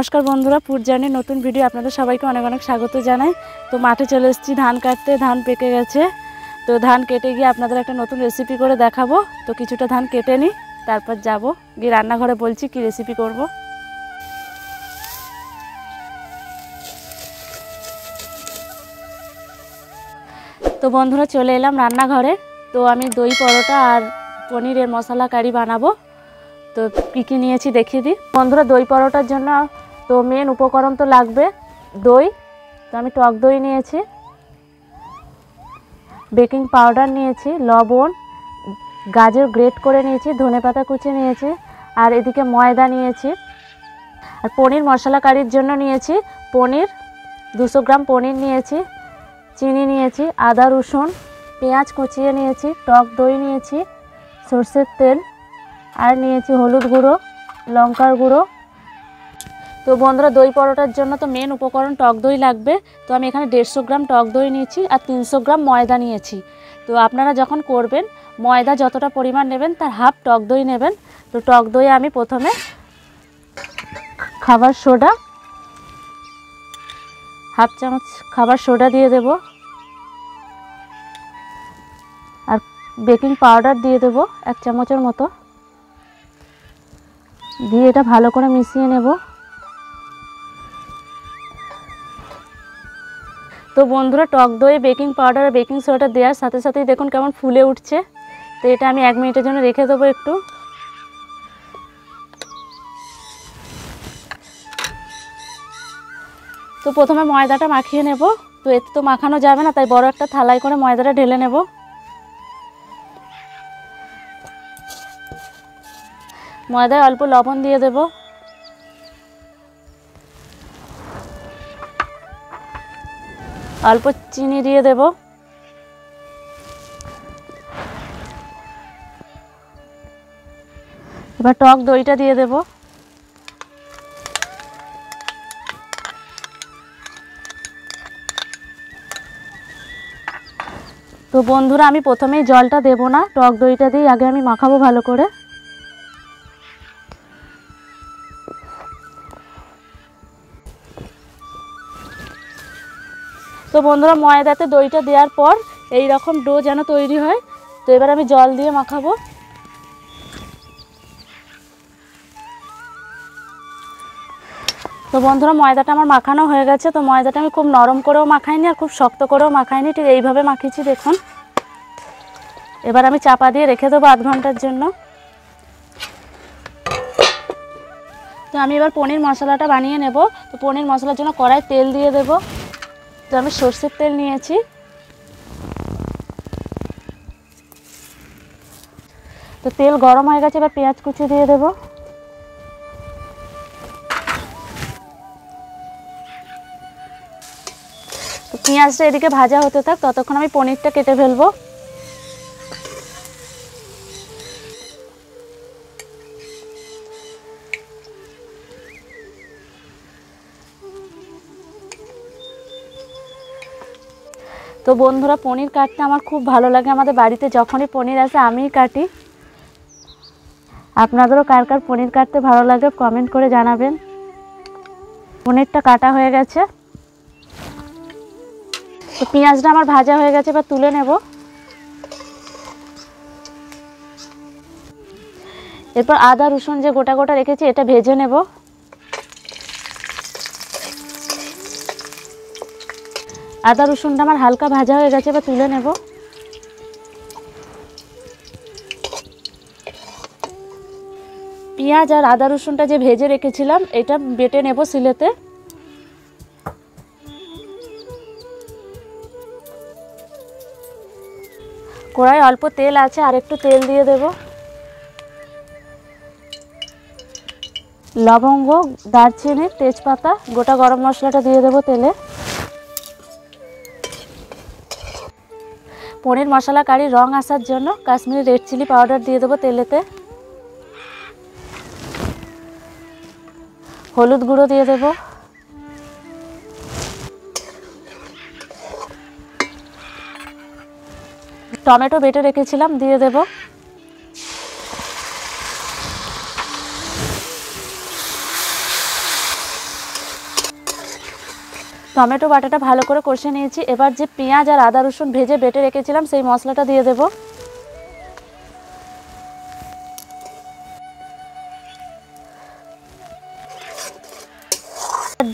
नमस्कार बंधुरा food journey नतून भिडियो आपनादेर सबाइके अनेक अनेक स्वागत जानाई। तो माठे चले एसेछि धान काटते, धान पेके गेछे। तो धान केटे गिये आपनादेर एकटा नतून रेसिपि करे देखाबो। तो किछुटा धान केटे निई, तारपर जाबो गिये रान्नाघरे बोलछि कि रेसिपि करब। तो बंधुरा चले एलाम रान्नाघरे। तो आमी दई परोटा और पनीरेर मसाला कारी बानाबो। तो की नियेछि देखिए दी। बंधुरा दई परोटार जन्य तो मेन उपकरण तो लागबे दई। तो आमी टक दई नियेछि, बेकिंग पाउडार नियेछि, लवण, गाजर ग्रेट करे नियेछि, धनेपाता कुचि नियेछि और एदिके मयदा नियेछि। और पनीर मशला कारिर जन्य नियेछि पनीर 200 ग्राम पनीर नियेछि, चीनी नियेछि, आदा रसुन पेঁয়াজ कुचिए नियेछि, टक दई नियेछि, सर्षेर तेल और नियेछि हलुद गुड़ो, लंकार गुड़ो। तो बंधुरा दई परोटार जन्य तो मेन उपकरण टक दई लागबे। तो आमी एखाने 150 ग्राम टक दई नियेछि और 300 ग्राम मयदा नियेछि। तो आपनारा जखन करबेन मयदा जतटा परिमाण नेबेन तार हाफ टक दई नेबेन। तो टक दई आमी प्रथमे खाबार सोडा हाफ चामच खाबार सोडा दिए देब और बेकिंग पाउडार दिए देब 1 चामचेर मतो दिए एटा भालो करे मिशिए नेब। तो बंधुरा टक दई बेकिंग पाउडार और बेकिंग सोडा देওয়ার साथे साथेই देखुन केमन फुले उठছে। तो এটা আমি 1 মিনিটের জন্য রেখে দেব একটু। তো প্রথমে ময়দাটা মাখিয়ে নেব। তো এতে তো মাখানো যাবে না, তাই বড় একটা থালায় করে ময়দাটা ঢেলে নেব। ময়দায় অল্প লবণ দিয়ে দেব, অল্প চিনি দিয়ে দেব, এবার টক দইটা দিয়ে দেব। তো বন্ধুরা আমি প্রথমেই জলটা দেব না, টক দইটা দিয়ে আগে আমি মাখাবো ভালো করে। তো বন্ধুরা ময়দাতে দইটা দেওয়ার পর এই রকম ডো যেন তৈরি হয়। তো এবার আমি জল দিয়ে মাখাবো। তো বন্ধুরা ময়দাটা আমার মাখানো হয়ে গেছে। তো ময়দাটা আমি খুব নরম করেও মাখাইনি আর খুব শক্ত করেও মাখাইনি, ঠিক এইভাবে মাখিয়েছি দেখুন। এবার আমি চাপা দিয়ে রেখে দেবো আধ ঘন্টার জন্য। তো আমি এবার পনির মশলাটা বানিয়ে নেব। তো পনির মশলার জন্য কড়াই তেল দিয়ে দেব। তো আমি সরষের তেল নিয়েছি। তো তেল গরম হয়ে গেছে, এবার পেঁয়াজ কুচি দিয়ে দেব। তো পেঁয়াজটা এদিকে ভাজা হতে থাক, ততক্ষণ আমি পনিরটা কেটে ফেলবো। তো বন্ধুরা পনির কাটতে আমার খুব ভালো লাগে। আমাদের বাড়িতে যখনই পনির আসে আমিই কাটি। আপনাদেরও কার কার পনির কাটতে ভালো লাগে কমেন্ট করে জানাবেন। পনিরটা কাটা হয়ে গেছে। তো পেঁয়াজটা আমার ভাজা হয়ে গেছে, এবার তুলে নেব। এরপর আদা রসুন যে গোটা গোটা রেখেছি এটা ভেজে নেব। আদা রসুনটা আমার হালকা ভাজা হয়ে গেছে, এবার তুলে নেব। পেঁয়াজ আর আদা রসুনটা যে ভেজে রেখেছিলাম এটা বেটে নেব শিলেতে। কড়াই অল্প তেল আছে, আর একটু তেল দিয়ে দেব। লবঙ্গ, দারচিনি, তেজপাতা, গোটা গরম মশলাটা দিয়ে দেব তেলে। পনির মশলা কারির রং আসার জন্য কাশ্মীরি রেড চিলি পাউডার দিয়ে দেবো তেলেতে। হলুদ গুঁড়ো দিয়ে দেব, টমেটো বেটে রেখেছিলাম দিয়ে দেব। টমেটো বাটাটা ভালো করে কষে নিয়েছি। এবার যে পেঁয়াজ আর আদা রসুন ভেজে বেটে রেখেছিলাম সেই মশলাটা দিয়ে দেব।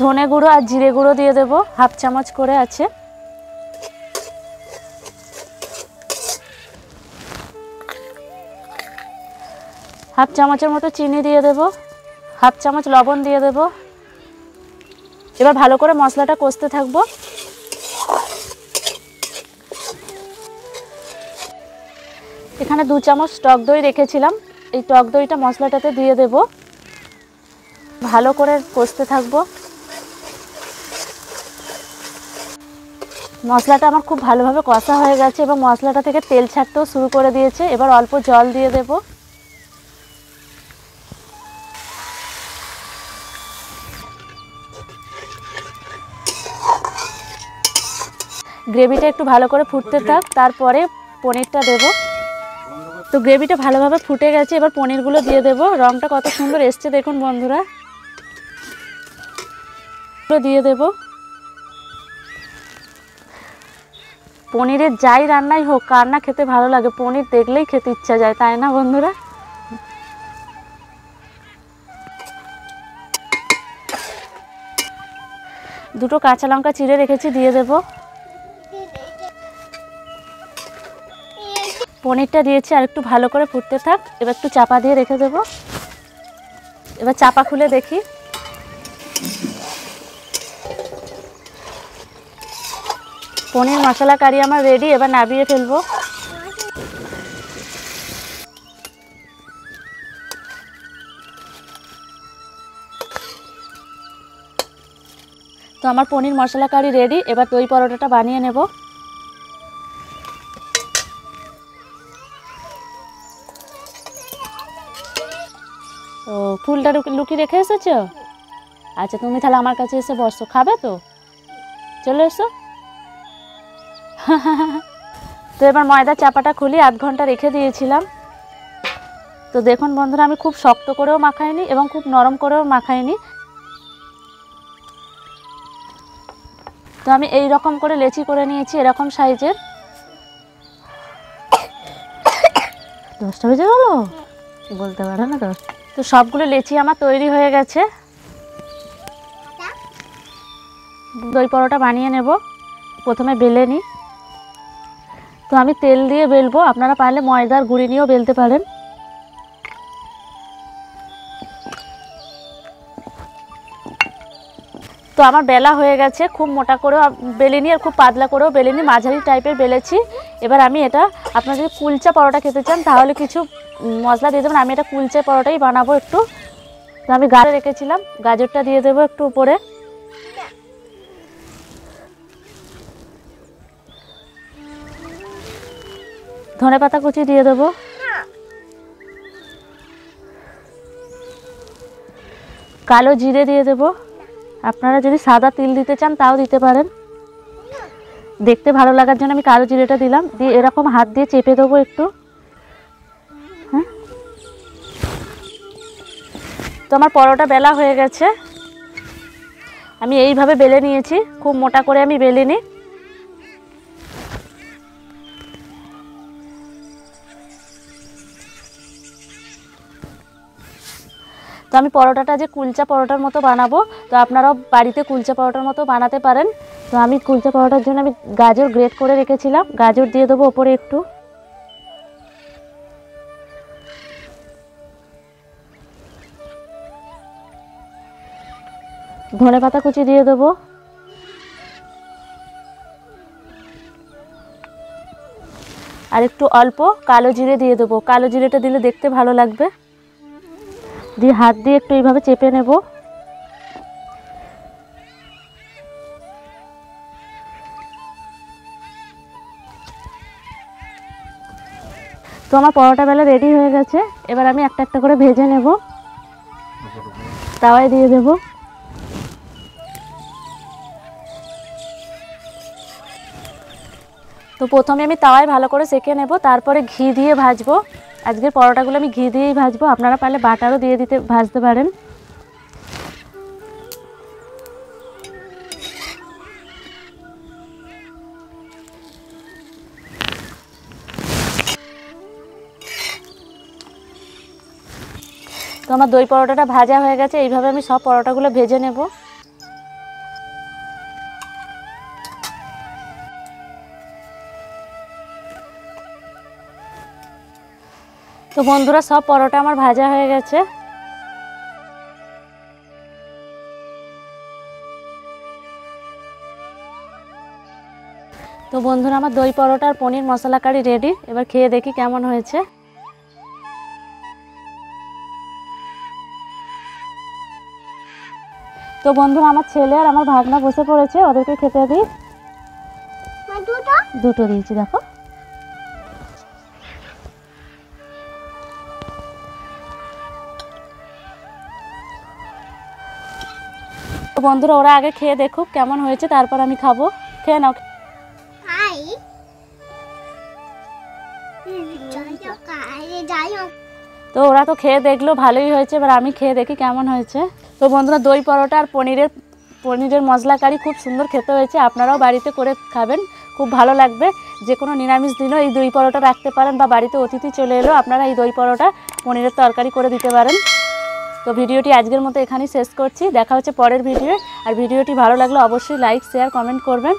ধনে গুঁড়ো আর জিরে গুঁড়ো দিয়ে দেব, হাফ চামচ করে আছে। হাফ চামচের মতো চিনি দিয়ে দেব, হাফ চামচ লবণ দিয়ে দেব। এবার ভালো করে মশলাটা কষতে থাকবো। এখানে 2 চামচ টক দই রেখেছিলাম, এই টক দইটা মশলাটাতে দিয়ে দেব। ভালো করে কষতে থাকবো। মশলাটা আমার খুব ভালোভাবে কষা হয়ে গেছে এবং মশলাটা থেকে তেল ছাড়তেও শুরু করে দিয়েছে। এবার অল্প জল দিয়ে দেব। গ্রেভিটা একটু ভালো করে ফুটতে থাক, তারপরে পনিরটা দেব। তো গ্রেভিটা ভালোভাবে ফুটে গেছে, এবার পনিরগুলো দিয়ে দেব। রংটা কত সুন্দর এসছে দেখুন বন্ধুরা, দিয়ে দেব। পনিরের যাই রান্নাই হোক, কার না খেতে ভালো লাগে, পনির দেখলেই খেতে ইচ্ছা যায়, তাই না বন্ধুরা? দুটো কাঁচা লঙ্কা চিড়ে রেখেছি, দিয়ে দেব। পনিরটা দিয়েছি, আর একটু ভালো করে ফুটতে থাক। এবার একটু চাপা দিয়ে রেখে দেব। এবার চাপা খুলে দেখি। পনির মশলা কারি আমার রেডি। এবার নামিয়ে ফেলবো। তো আমার পনির মশলা কারি রেডি। এবার দই পরোটাটা বানিয়ে নেব। ও ফুলটা লুকিয়ে রেখে এসেছো? আচ্ছা, তুমি তাহলে আমার কাছে এসে বসো, খাবে তো? চলে এসো। তো এবার ময়দার চাপাটা খুলি, আধ ঘন্টা রেখে দিয়েছিলাম। তো দেখুন বন্ধুরা, আমি খুব শক্ত করেও মাখাইনি এবং খুব নরম করেও মাখাইনি। তো আমি এই রকম করে লেচি করে নিয়েছি, এরকম সাইজের। 10টা বেজে গেল, বলতে পারে না 10। তো সবগুলো লেচি আমার তৈরি হয়ে গেছে। দই পরোটা বানিয়ে নেব। প্রথমে বেলে নিই। তো আমি তেল দিয়ে বেলবো, আপনারা পারলে ময়দার গুঁড়ি নিয়েও বেলতে পারেন। তো আমার বেলা হয়ে গেছে, খুব মোটা করেও বেলিনি আর খুব পাতলা করেও বেলিনি, মাঝারি টাইপের বেলেছি। এবার আমি এটা, আপনারা যদি কুলচা পরোটা খেতে চান তাহলে কিছু মশলা দিয়ে দেবেন। আমি এটা কুলচা পরোটাই বানাবো একটু। তো আমি গাজর রেখেছিলাম, গাজরটা দিয়ে দেবো একটু উপরে। ধনেপাতা কুচি দিয়ে দেবো। কালো জিরে দিয়ে দেবো। আপনারা যদি সাদা তিল দিতে চান তাও দিতে পারেন। দেখতে ভালো লাগার জন্য আমি কালো জিরেটা দিলাম। দিয়ে এরকম হাত দিয়ে চেপে দেবো একটু। হ্যাঁ, তো আমার পরোটা বেলা হয়ে গেছে। আমি এইভাবে বেলে নিয়েছি, খুব মোটা করে আমি বেলিনি। তো আমি পরোটাটা যে কুলচা পরোটার মতো বানাবো, তো আপনারাও বাড়িতে কুলচা পরোটার মতো বানাতে পারেন। তো আমি কুলচা পরোটার জন্য আমি গাজর গ্রেট করে রেখেছিলাম, গাজর দিয়ে দেবো ওপরে একটু। ধনেপাতা কুচি দিয়ে দেবো। আর একটু অল্প কালো জিরে দিয়ে দেবো। কালো জিরেটা দিলে দেখতে ভালো লাগবে। দিয়ে হাত দিয়ে একটু এইভাবে চেপে নেব। তো আমার পরোটা বেলা রেডি হয়ে গেছে। এবার আমি একটা একটা করে ভেজে নেব, তাওয়ায় দিয়ে দেব। তো প্রথমে আমি তাওয়ায় ভালো করে সেঁকে নেব, তারপরে ঘি দিয়ে ভাজবো। আজকের পরোটাগুলো আমি ঘি দিয়েই ভাজবো, আপনারা পারলে বাটারও দিয়ে ভাজতে পারেন। তো আমার দই পরোটাটা ভাজা হয়ে গেছে, এইভাবে আমি সব পরোটাগুলো ভেজে নেব। তো বন্ধুরা সব পরোটা আমার ভাজা হয়ে গেছে। তো বন্ধুরা আমার দই পরোটা আর পনির মশলা কারি রেডি। এবার খেয়ে দেখি কেমন হয়েছে। তো বন্ধুরা আমার ছেলে আর আমার ভাগনা বসে পড়েছে, ওদেরকে খেতে দিই। দুটো দিয়েছি দেখো। তো বন্ধুরা ওরা আগে খেয়ে দেখুক কেমন হয়েছে, তারপর আমি খাবো। খেয়ে নাও। তো ওরা তো খেয়ে দেখলো ভালোই হয়েছে, এবার আমি খেয়ে দেখি কেমন হয়েছে। তো বন্ধুরা দই পরোটা আর পনিরের মশলা কারি খুব সুন্দর খেতে হয়েছে। আপনারাও বাড়িতে করে খাবেন, খুব ভালো লাগবে। যে কোনো নিরামিষ দিনও এই দই পরোটা রাখতে পারেন, বা বাড়িতে অতিথি চলে এলেও আপনারা এই দই পরোটা পনিরের তরকারি করে দিতে পারেন। তো ভিডিওটি আজকের মতো এখানেই শেষ করছি। দেখা হচ্ছে পরের ভিডিও। আর ভিডিওটি ভালো লাগলে অবশ্যই লাইক, শেয়ার, কমেন্ট করবেন।